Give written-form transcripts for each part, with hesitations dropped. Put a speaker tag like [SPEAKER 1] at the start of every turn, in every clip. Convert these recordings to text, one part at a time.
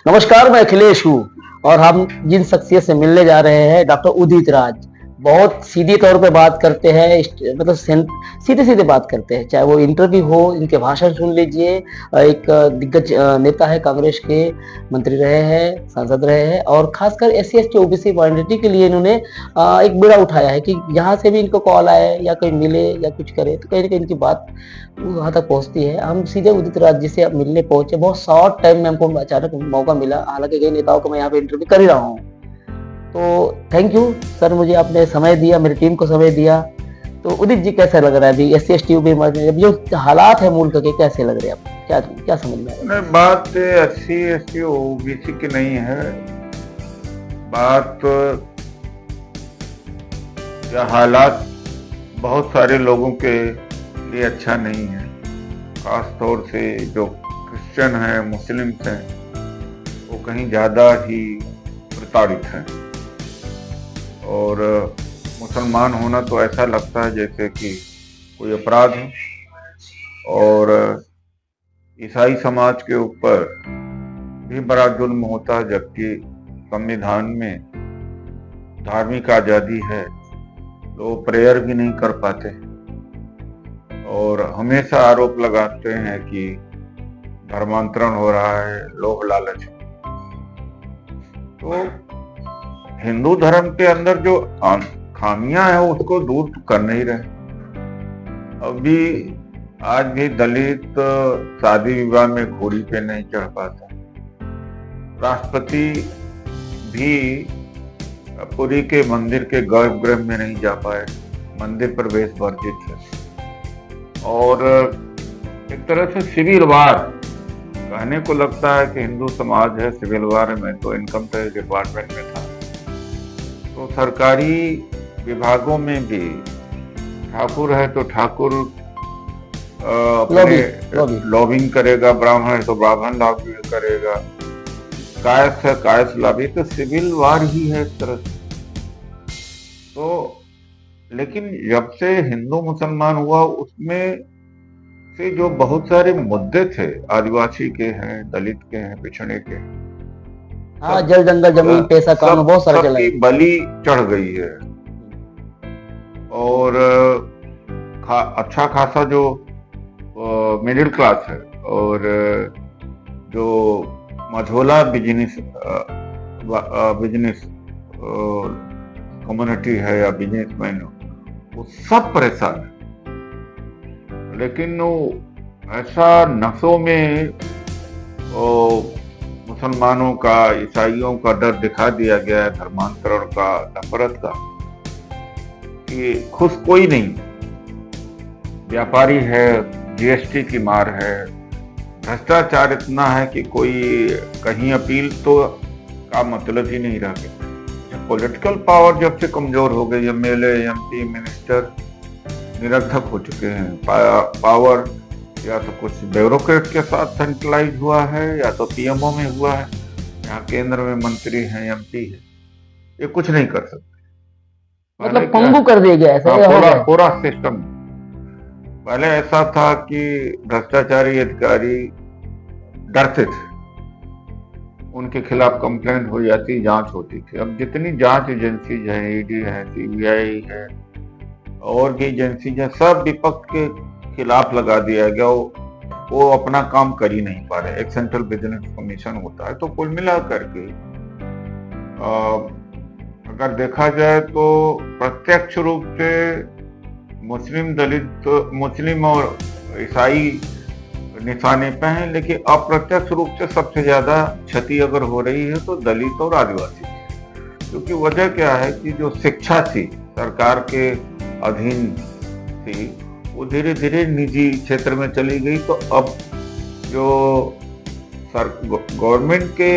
[SPEAKER 1] नमस्कार, मैं अखिलेश हूँ और हम जिन शख्सियत से मिलने जा रहे हैं डॉक्टर उदित राज। बहुत सीधे तौर पे बात करते हैं, मतलब सीधे-सीधे बात करते हैं, चाहे वो इंटरव्यू हो, इनके भाषण सुन लीजिए। एक दिग्गज नेता है, कांग्रेस के मंत्री रहे हैं, सांसद रहे हैं और खासकर एससी एसटी ओबीसी माइनॉरिटी के लिए इन्होंने एक बीड़ा उठाया है कि यहाँ से भी इनको कॉल आए या कोई मिले या कुछ करे तो कहीं न कहीं इनकी बात वहाँ तक पहुँचती है। हम सीधे उदित राज जी से अब मिलने पहुँचे, बहुत शॉर्ट टाइम में हमको अचानक मौका मिला, हालाँकि कई नेताओं को मैं यहाँ पे इंटरव्यू कर ही रहा हूँ। तो थैंक यू सर, मुझे आपने समय दिया, मेरी टीम को समय दिया। तो उदित जी कैसा लग रहा है अभी एससी एसटी ओबीसी में अभी जो हालात है मुल्क के, कैसे लग रहे हैं आपको? क्या क्या समझ में आ रहा है?
[SPEAKER 2] नहीं, बात एससी एसटी ओबीसी की नहीं है। बात या हालात बहुत सारे लोगों के लिए अच्छा नहीं है। खास तौर से जो क्रिश्चियन हैं, मुस्लिम्स हैं, वो कहीं ज़्यादा ही प्रताड़ित हैं। और मुसलमान होना तो ऐसा लगता है जैसे कि कोई अपराध है। और ईसाई समाज के ऊपर भी बड़ा जुल्म होता है, जबकि संविधान में धार्मिक आज़ादी है, लोग प्रेयर भी नहीं कर पाते और हमेशा आरोप लगाते हैं कि धर्मांतरण हो रहा है, लोभ लालच। तो हिंदू धर्म के अंदर जो खामियां हैं उसको दूर कर नहीं रहे। अभी आज भी दलित शादी विवाह में घोड़ी पे नहीं चढ़ पाता। राष्ट्रपति भी पुरी के मंदिर के गर्भगृह में नहीं जा पाए, मंदिर प्रवेश वर्जित है। और एक तरह से सिविल वार कहने को लगता है कि हिंदू समाज है, सिविल वार में तो इनकम टैक्स डिपार्टमेंट में था। तो सरकारी विभागों में भी ठाकुर है तो ठाकुर अपने लॉबिंग करेगा, ब्राह्मण है तो ब्राह्मण लॉबिंग करेगा, कायस है कायस लॉबी, तो सिविल वार ही है एक तरह से। तो लेकिन जब से हिंदू मुसलमान हुआ उसमें से जो बहुत सारे मुद्दे थे, आदिवासी के हैं, दलित के हैं, पिछड़े के हैं,
[SPEAKER 1] हाँ, जल जंगल जमीन पैसा कानून बहुत सारा चला है,
[SPEAKER 2] बलि चढ़ गई है। और अच्छा खासा जो मिडिल क्लास है और जो मझोला बिजनेस कम्युनिटी है या बिजनेसमैन, वो सब परेशान है। लेकिन वो ऐसा नसों में मुसलमानों का, ईसाइयों का डर दिखा दिया गया है, धर्मांतरण का, नफरत का, कि खुश कोई नहीं। व्यापारी है, जीएसटी की मार है, भ्रष्टाचार इतना है कि कोई कहीं अपील तो का मतलब ही नहीं रह गया। पॉलिटिकल पावर जब से कमजोर हो गई, एमएलए, एमपी, मिनिस्टर निरर्थक हो चुके हैं। पावर या तो कुछ ब्यूरोक्रेट के साथ सेंट्रलाइज हुआ है या तो पीएमओ में हुआ है। यहाँ केंद्र में मंत्री हैं, एमपी है, ये कुछ नहीं कर सकते।
[SPEAKER 1] मतलब पंगु कर दिया गया है
[SPEAKER 2] पूरा सिस्टम। पहले ऐसा था कि भ्रष्टाचारी अधिकारी डरते थे, उनके खिलाफ कंप्लेंट हो जाती, जांच होती थी। अब जितनी जांच एजेंसीज है, ईडी है, सीबीआई है, और भी एजेंसीज है, सब विपक्ष के खिलाफ लगा दिया गया। वो अपना काम कर ही नहीं पा रहे। एक सेंट्रल विजिलेंस कमीशन होता है। तो कुल मिला करके अगर देखा जाए तो प्रत्यक्ष रूप से मुस्लिम, दलित, मुस्लिम और ईसाई निशाने पे हैं, लेकिन अप्रत्यक्ष रूप से सबसे ज्यादा क्षति अगर हो रही है तो दलित और आदिवासी। क्योंकि वजह क्या है कि जो शिक्षा थी सरकार के अधीन थी, वो धीरे धीरे निजी क्षेत्र में चली गई। तो अब जो गवर्नमेंट के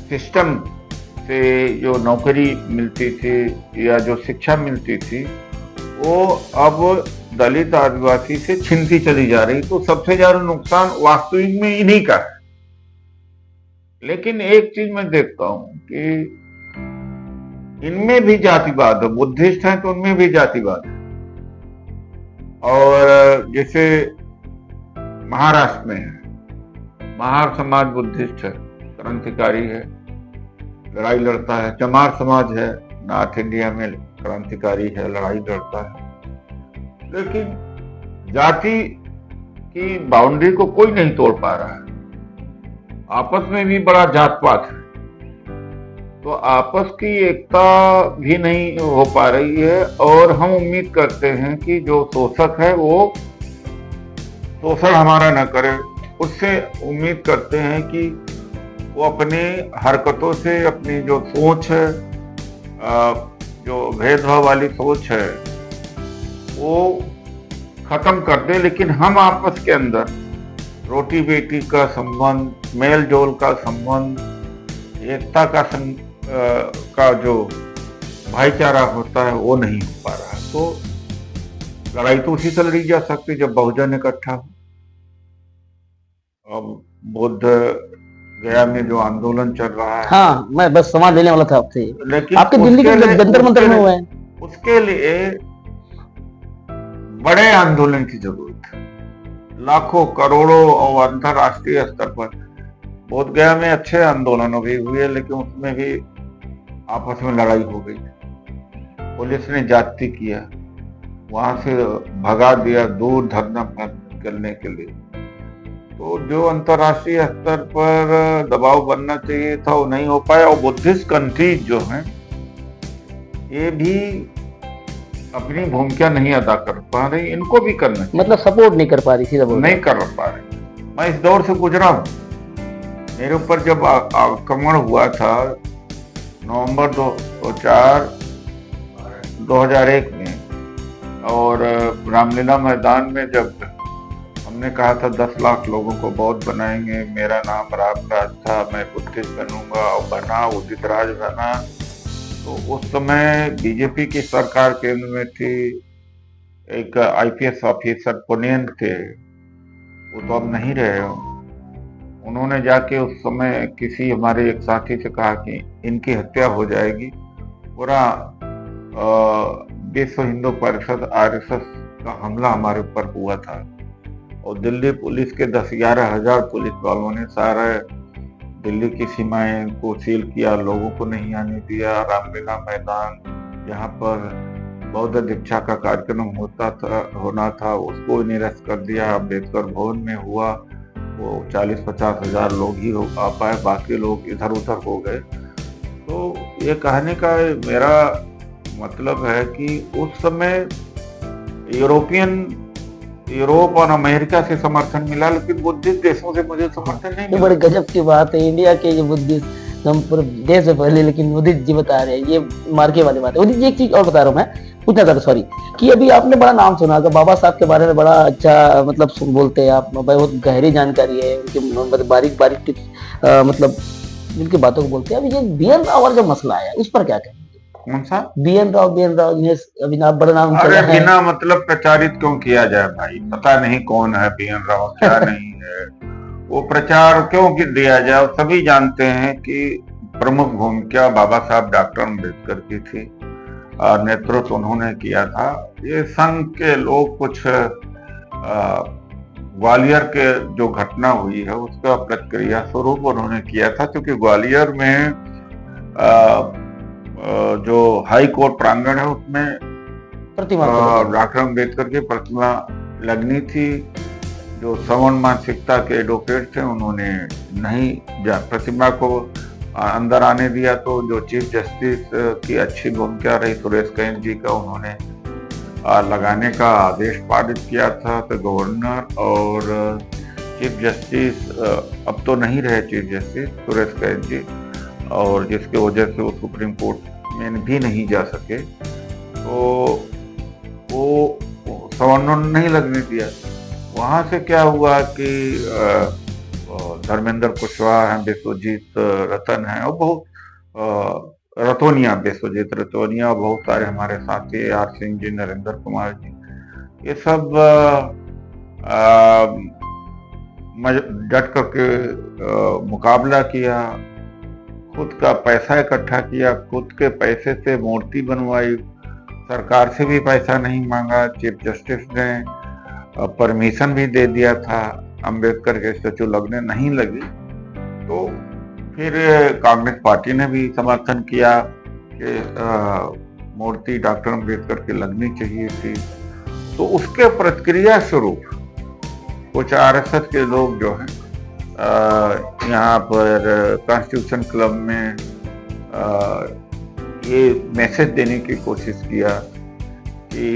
[SPEAKER 2] सिस्टम से जो नौकरी मिलती थी या जो शिक्षा मिलती थी, वो अब दलित आदिवासी से छिनती चली जा रही। तो सबसे ज्यादा नुकसान वास्तविक में इन्हीं का है। लेकिन एक चीज मैं देखता हूं कि इनमें भी जातिवाद है। बुद्धिस्ट हैं तो उनमें भी जातिवाद है। और जैसे महाराष्ट्र में है, महार समाज बुद्धिस्ट है, क्रांतिकारी है, लड़ाई लड़ता है। चमार समाज है, नॉर्थ इंडिया में क्रांतिकारी है, लड़ाई लड़ता है। लेकिन जाति की बाउंड्री को कोई नहीं तोड़ पा रहा है। आपस में भी बड़ा जात पात है, तो आपस की एकता भी नहीं हो पा रही है। और हम उम्मीद करते हैं कि जो शोषक है वो शोषण हमारा न करे। उससे उम्मीद करते हैं कि वो अपनी हरकतों से अपनी जो सोच है, जो भेदभाव वाली सोच है, वो खत्म कर दे। लेकिन हम आपस के अंदर रोटी बेटी का संबंध, मेल जोल का संबंध, एकता का जो भाईचारा होता है वो नहीं हो पा रहा है। तो लड़ाई तो उसी से लड़ी जा सकती जब बहुजन इकट्ठा हो। अब बुद्ध गया में जो आंदोलन चल रहा है,
[SPEAKER 1] हाँ, मैं बस सवाल लेने वाला था आपसे।
[SPEAKER 2] लेकिन
[SPEAKER 1] आपके दिल्ली के जंतर मंतर में हुआ है,
[SPEAKER 2] उसके लिए बड़े आंदोलन की जरूरत है, लाखों करोड़ों और अंतरराष्ट्रीय स्तर पर। बोध गया में अच्छे आंदोलन भी हुए, लेकिन उसमें भी आपस में लड़ाई हो गई। पुलिस ने जाति किया, वहां से भगा दिया दूर धरना करने के लिए। तो जो अंतरराष्ट्रीय स्तर पर दबाव बनना चाहिए था वो नहीं हो पाया। और बुद्धिस्ट कंट्रीज जो हैं ये भी अपनी भूमिका नहीं अदा कर पा रही, इनको भी करना चाहिए।
[SPEAKER 1] मतलब सपोर्ट नहीं कर पा रही थी,
[SPEAKER 2] नहीं कर पा रही। मैं इस दौर से गुजरा हूँ। मेरे ऊपर जब आक्रमण हुआ था नवंबर 2001 में, और रामलीला मैदान में जब हमने कहा था 10 लाख लोगों को बौद्ध बनाएंगे, मेरा नाम रामराज था, मैं बुद्धिस्ट बनूंगा, और बना, उदित राज बना। तो उस समय बीजेपी की सरकार केंद्र में थी। एक IPS ऑफिसर पुनियन थे, वो तो अब नहीं रहे हो। उन्होंने जाके उस समय किसी हमारे एक साथी से कहा कि इनकी हत्या हो जाएगी। पूरा विश्व हिंदू परिषद RSS का हमला हमारे ऊपर हुआ था, और दिल्ली पुलिस के 10-11 हजार पुलिस वालों ने सारे दिल्ली की सीमाएं को सील किया, लोगों को नहीं आने दिया। रामलीला मैदान जहाँ पर बौद्ध दीक्षा का कार्यक्रम होना था उसको निरस्त कर दिया। अम्बेडकर भवन में हुआ, वो 40-50 हजार लोग ही आ पाए, बाकी लोग इधर उधर हो गए। तो ये कहने का मेरा मतलब है कि उस समय यूरोप और अमेरिका से समर्थन मिला, लेकिन बुद्धिस्ट देशों से मुझे समर्थन नहीं मिला।
[SPEAKER 1] बड़े गजब की बात है, इंडिया के जो बुद्धिस्ट हम पूरे देश से पहले, लेकिन उदित जी बता रहे हैं, ये मार्के वाली बात है। उदित जी एक चीज और बता रहा हूँ, मैं पूछना चाहता, सॉरी, कि अभी आपने बड़ा नाम सुना होगा बाबा साहब के बारे में, बड़ा अच्छा मतलब बोलते हैं आप, बहुत गहरी जानकारी है उनकी, बारीक बारीक टिप्स, मतलब उनकी बातों को बोलते हैं। अभी ये BN राव और जो मसला आया उस पर क्या कहेंगे?
[SPEAKER 2] कौन सा
[SPEAKER 1] BN राव अभी आप बड़ा नाम
[SPEAKER 2] अरे बिना मतलब प्रचारित क्यों किया जाए भाई? पता नहीं कौन है BN राव, क्या नहीं है, वो प्रचार क्यों दिया जाए? सभी जानते हैं कि प्रमुख भूमिका बाबा साहब डॉक्टर अम्बेडकर की थी, नेतृत्व उन्होंने किया था। ये संघ के लोग कुछ ग्वालियर के जो घटना हुई है उसका प्रतिक्रिया स्वरूप उन्होंने किया था, क्योंकि ग्वालियर में जो हाई कोर्ट प्रांगण है उसमें
[SPEAKER 1] प्रतिमा
[SPEAKER 2] डॉक्टर अम्बेडकर की प्रतिमा लगनी थी। जो सवर्ण मानसिकता के एडवोकेट थे उन्होंने नहीं प्रतिमा को अंदर आने दिया। तो जो चीफ जस्टिस की अच्छी भूमिका रही सुरेश कैन जी का, उन्होंने लगाने का आदेश पारित किया था। तो गवर्नर और चीफ जस्टिस अब तो नहीं रहे चीफ जस्टिस सुरेश कैन जी, और जिसके वजह से वो सुप्रीम कोर्ट में भी नहीं जा सके, तो वो सवर्णों ने नहीं लगने दिया। वहां से क्या हुआ कि धर्मेंद्र कुशवाहा हैं, विश्वजीत रतन हैं, और बहुत रतोनिया, विश्वजीत रतोनिया, और बहुत सारे हमारे साथी AR सिंह जी, नरेंद्र कुमार जी, ये सब डट करके मुकाबला किया, खुद का पैसा इकट्ठा किया, खुद के पैसे से मूर्ति बनवाई, सरकार से भी पैसा नहीं मांगा, चीफ जस्टिस ने परमिशन भी दे दिया था अंबेडकर के स्टेचू लगने नहीं लगी, तो फिर कांग्रेस पार्टी ने भी समर्थन किया कि मूर्ति डॉक्टर अंबेडकर की लगनी चाहिए थी। तो उसके प्रतिक्रिया स्वरूप कुछ आरएसएस के लोग जो हैं यहाँ पर कॉन्स्टिट्यूशन क्लब में ये मैसेज देने की कोशिश किया कि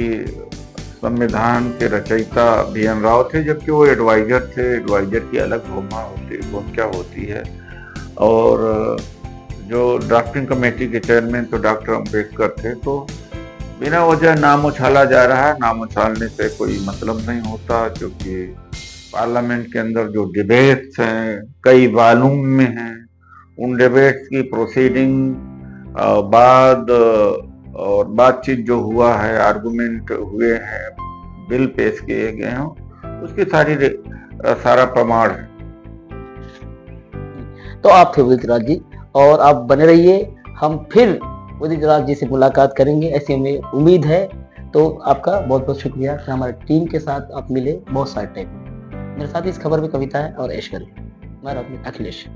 [SPEAKER 2] संविधान के रचयिता BN राव थे, जबकि वो एडवाइजर थे। एडवाइजर की अलग भूमिका होती है, और जो ड्राफ्टिंग कमेटी के चेयरमैन तो डॉक्टर अंबेडकर थे। तो बिना वजह नाम उछाला जा रहा है। नाम उछालने से कोई मतलब नहीं होता, क्योंकि पार्लियामेंट के अंदर जो डिबेट्स हैं कई वॉल्यूम में हैं, उन डिबेट्स की प्रोसीडिंग बाद और बातचीत जो हुआ है, आर्गुमेंट हुए हैं, बिल पेश किए गए हैं, उसकी सारा प्रमाण है।
[SPEAKER 1] तो आप थे उदित राज जी, और आप बने रहिए। हम फिर उदित राज जी से मुलाकात करेंगे, ऐसी हमें उम्मीद है। तो आपका बहुत बहुत शुक्रिया कि हमारे टीम के साथ आप मिले बहुत सारे टाइम। मेरे साथ इस खबर में कविता है और ऐश्वर्य, मैं अखिलेश।